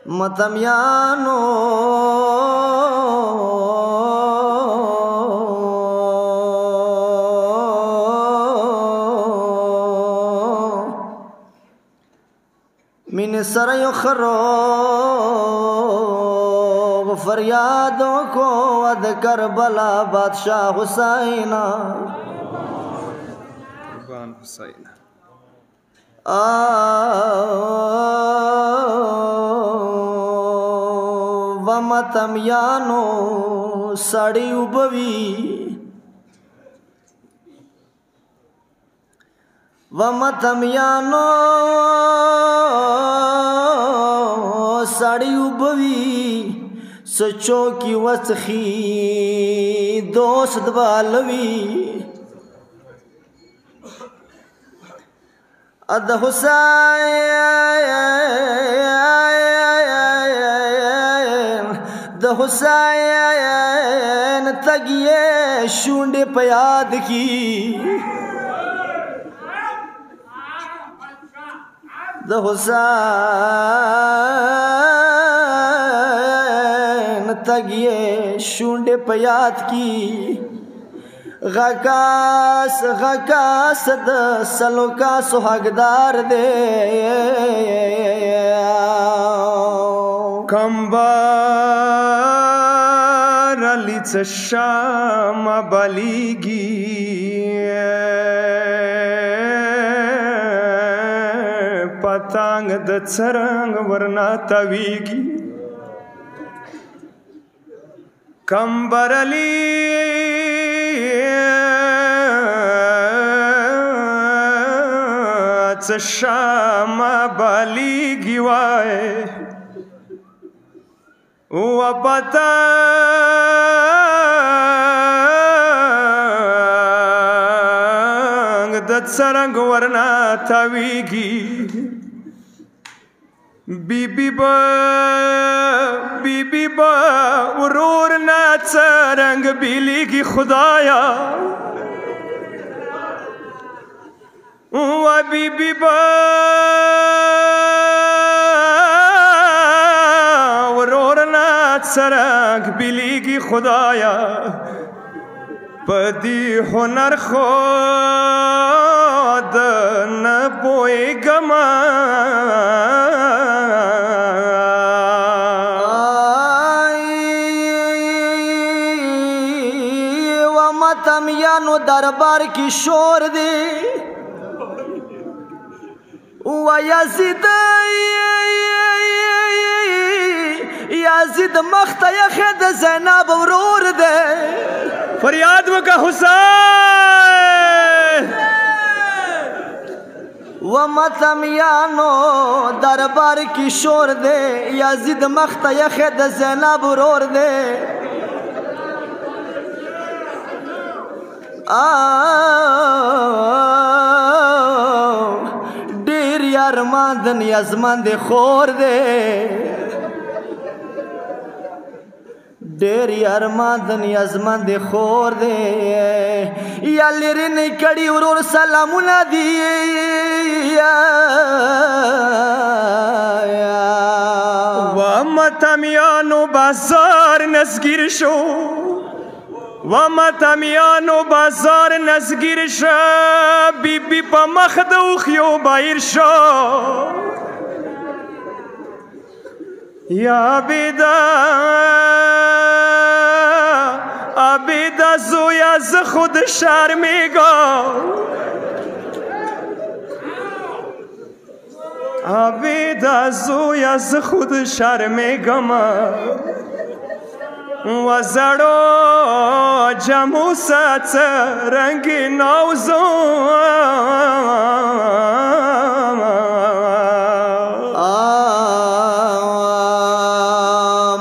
متمیانو من سر یخرو فریادوں کو ود کربلا بادشاہ حسین ومتمیانو سڑی وبوی ومتمیانو سڑی وبوی سچو کی وسخی دوست بالوی اد حسین د حسین تگیے شونڈے پیاد کی د حسین تگیے شونڈے پیاد کی غکاس غکاس د سلو کا سہاگدار دے کمبار علی چشام بلیگی پتانگ د څرنګ ورنا تویگی کمبر علی چشام بلیگی وائے و پتانگ د څرنګ ورنا تویگی بی بی با ورور نا څرنګ بیلیگی خدایا و بی با ورور نا څرنګ بیلیگی خدایا پدی هنر خود نه پوهیږم متمیانو دربار کی شور دے یزید مخت یخد زینب ورور دے فریاد وکا حسین ومتمیانو دربار کی شور دے یزید مخت یخد زینب ورور دے ډیر یارمان د نیازمن د خور دی ډیر یارمان د نیازمن د خور دی یا لري نه کړي ورور سلامونه دي و متمیانو بازار نسگیر شو و متمیانو بازار نسگیر شا بی بی پا مخدو خیو بایر شا یا عبیدا زویا ز خود شرمیگا عبیدا زویا ز خود شرمیگم و زړو جمو سات رنگی نوزو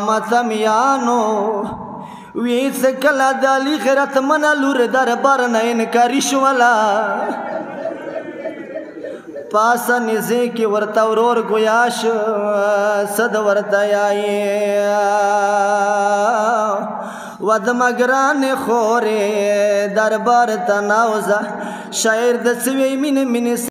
متمیانو ویس کلا دالی غیرت منا لور دربار نه انکاری شولا پاسا نزے کی ورطا ورور گویاش صد ورطا یائی ود مگران خورے دربار تناوزا شاعر دسوی من